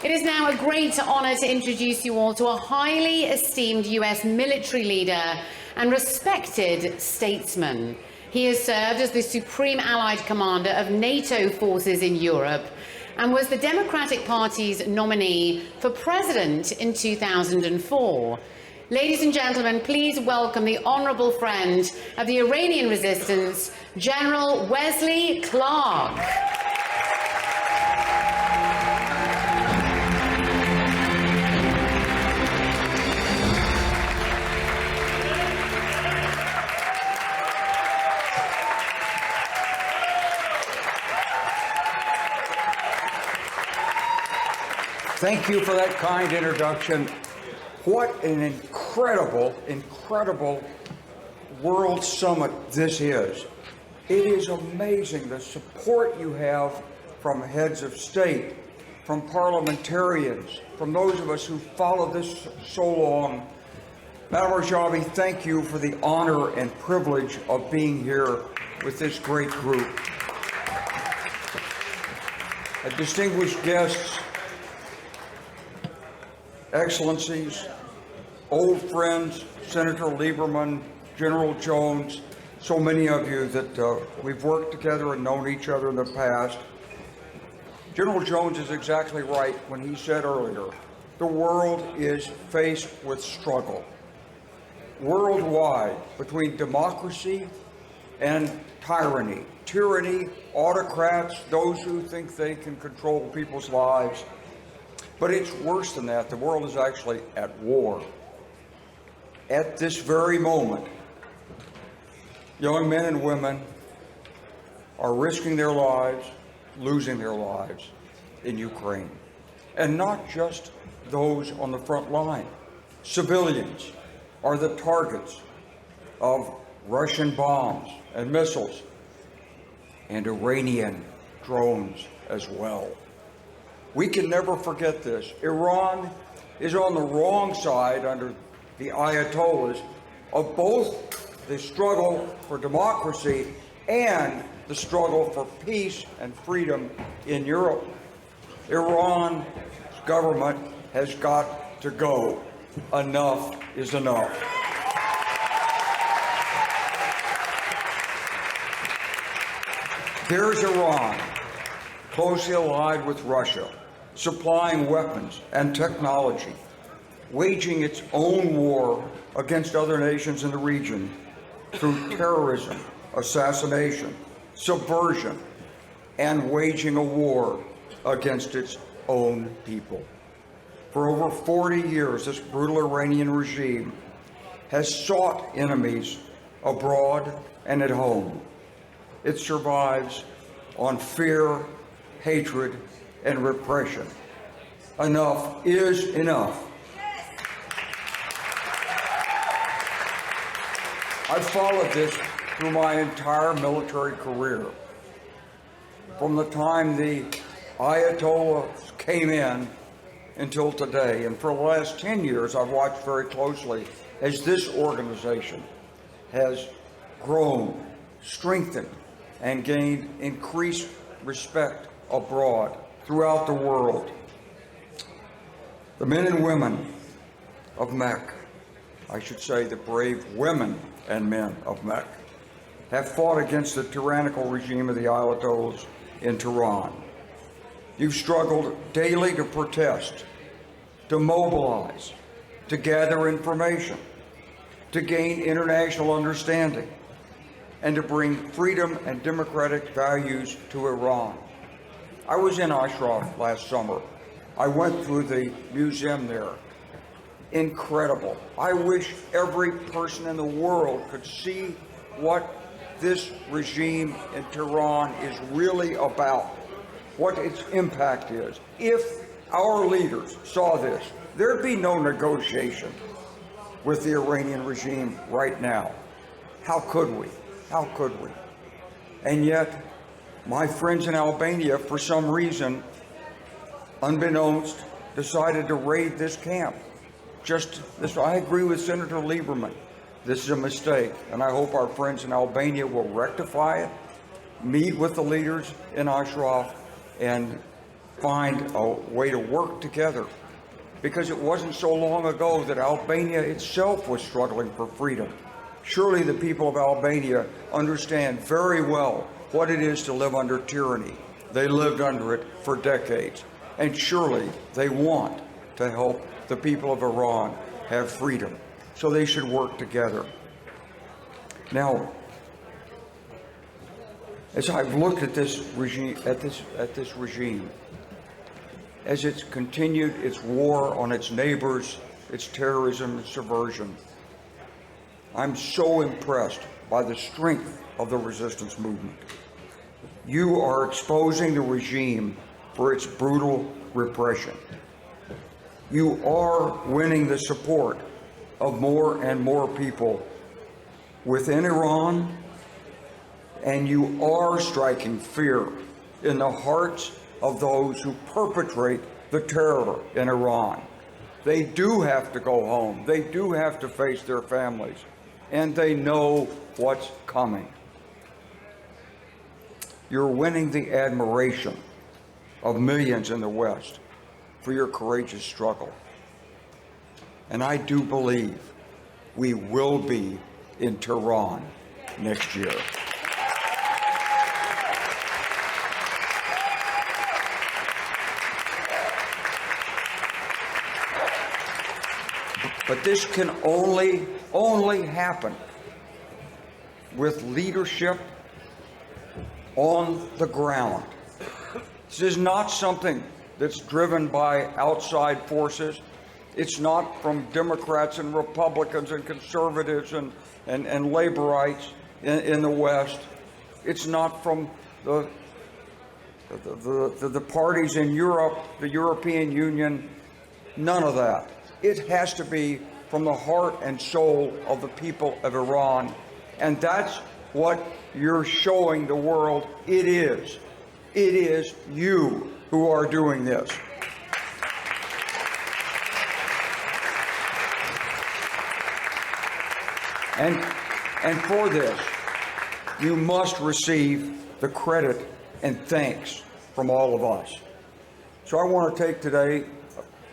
It is now a great honor to introduce you all to a highly esteemed US military leader and respected statesman. He has served as the Supreme Allied Commander of NATO forces in Europe and was the Democratic Party's nominee for president in 2004. Ladies and gentlemen, please welcome the honourable friend of the Iranian resistance, General Wesley Clark. Thank you for that kind introduction. What an incredible, incredible World Summit this is. It is amazing the support you have from heads of state, from parliamentarians, from those of us who follow this so long. Madam Rajavi, thank you for the honor and privilege of being here with this great group. Distinguished guests, Excellencies, old friends, Senator Lieberman, General Jones, so many of you that we've worked together and known each other in the past. General Jones is exactly right when he said earlier, the world is faced with struggle. Worldwide, between democracy and tyranny. Tyranny, autocrats, those who think they can control people's lives. But it's worse than that. The world is actually at war. At this very moment, young men and women are risking their lives, losing their lives in Ukraine. And not just those on the front line. Civilians are the targets of Russian bombs and missiles and Iranian drones as well. We can never forget this. Iran is on the wrong side under the ayatollahs of both the struggle for democracy and the struggle for peace and freedom in Europe. Iran's government has got to go. Enough is enough. Here's Iran, closely allied with Russia, supplying weapons and technology, waging its own war against other nations in the region through terrorism, assassination, subversion, and waging a war against its own people. For over 40 years, this brutal Iranian regime has sought enemies abroad and at home. It survives on fear, hatred, and repression. Enough is enough. I've followed this through my entire military career. From the time the ayatollahs came in until today, and for the last 10 years, I've watched very closely as this organization has grown, strengthened, and gained increased respect abroad, throughout the world. The men and women of Mecca, I should say the brave women and men of Mecca, have fought against the tyrannical regime of the ayatollahs in Tehran. You've struggled daily to protest, to mobilize, to gather information, to gain international understanding, and to bring freedom and democratic values to Iran. I was in Ashraf last summer. I went through the museum there. Incredible. I wish every person in the world could see what this regime in Tehran is really about, what its impact is. If our leaders saw this, there'd be no negotiation with the Iranian regime right now. How could we? How could we? And yet, my friends in Albania, for some reason, unbeknownst, decided to raid this camp. I agree with Senator Lieberman. This is a mistake, and I hope our friends in Albania will rectify it, meet with the leaders in Ashraf, and find a way to work together, because it wasn't so long ago that Albania itself was struggling for freedom. Surely the people of Albania understand very well what it is to live under tyranny. They lived under it for decades, and surely they want to help the people of Iran have freedom. So they should work together. Now, as I've looked at this regime, as it's continued its war on its neighbors, its terrorism and subversion, I'm so impressed by the strength of the resistance movement. You are exposing the regime for its brutal repression. You are winning the support of more and more people within Iran, and you are striking fear in the hearts of those who perpetrate the terror in Iran. They do have to go home. They do have to face their families, and they know what's coming. You're winning the admiration of millions in the West for your courageous struggle. And I do believe we will be in Tehran next year. But this can only happen with leadership on the ground. This is not something that's driven by outside forces. It's not from Democrats and Republicans and conservatives and laborites in the West. It's not from the parties in Europe, the European Union, none of that. It has to be from the heart and soul of the people of Iran. And that's what you're showing the world it is. It is you who are doing this. And for this, you must receive the credit and thanks from all of us. So I want to take today,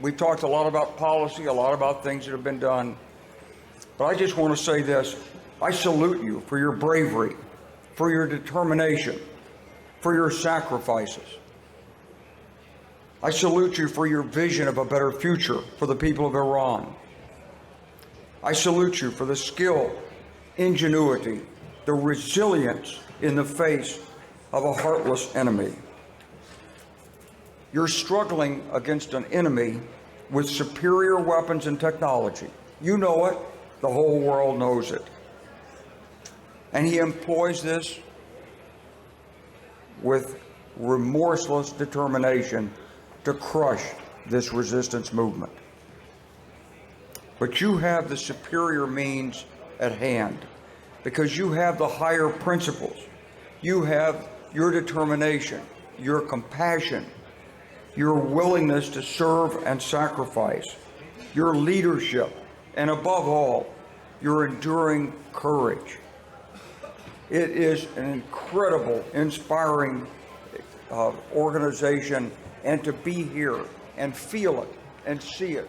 we talked a lot about policy, a lot about things that have been done, but I just want to say this. I salute you for your bravery, for your determination, for your sacrifices. I salute you for your vision of a better future for the people of Iran. I salute you for the skill, ingenuity, the resilience in the face of a heartless enemy. You're struggling against an enemy with superior weapons and technology. You know it, the whole world knows it. And he employs this with remorseless determination to crush this resistance movement. But you have the superior means at hand because you have the higher principles. You have your determination, your compassion, your willingness to serve and sacrifice, your leadership, and above all, your enduring courage. It is an incredible, inspiring organization, and to be here and feel it and see it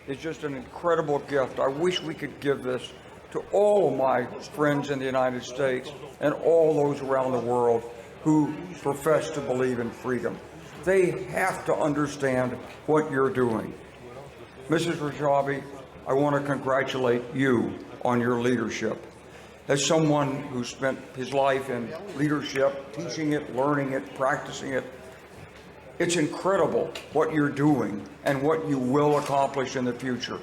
is just an incredible gift. I wish we could give this to all of my friends in the United States and all those around the world who profess to believe in freedom. They have to understand what you're doing. Mrs. Rajabi, I want to congratulate you on your leadership. As someone who spent his life in leadership, teaching it, learning it, practicing it, it's incredible what you're doing and what you will accomplish in the future.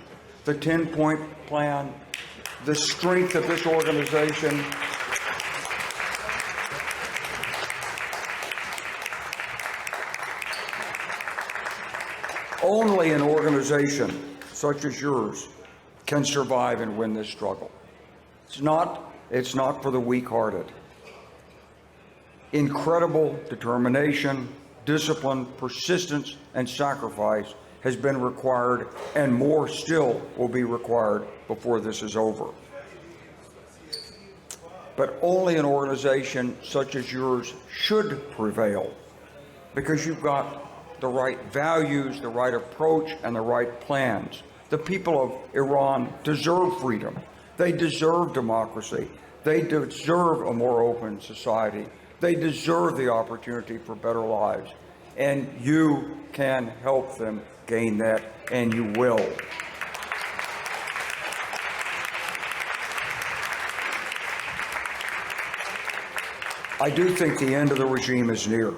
The 10-point plan, the strength of this organization, only an organization such as yours can survive and win this struggle. It's not for the weak-hearted. Incredible determination, discipline, persistence, and sacrifice has been required, and more still will be required before this is over. But only an organization such as yours should prevail, because you've got the right values, the right approach, and the right plans. The people of Iran deserve freedom. They deserve democracy. They deserve a more open society. They deserve the opportunity for better lives. And you can help them gain that, and you will. I do think the end of the regime is near.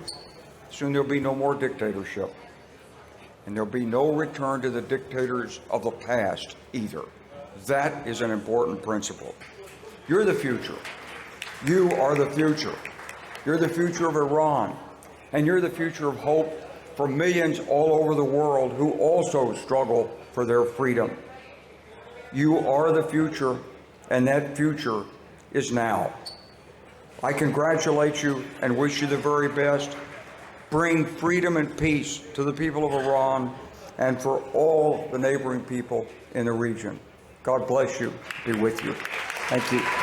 Soon there'll be no more dictatorship. And there'll be no return to the dictators of the past either. That is an important principle. You're the future. You are the future. You're the future of Iran. And you're the future of hope for millions all over the world who also struggle for their freedom. You are the future, and that future is now. I congratulate you and wish you the very best. Bring freedom and peace to the people of Iran and for all the neighboring people in the region. God bless you. Be with you. Thank you.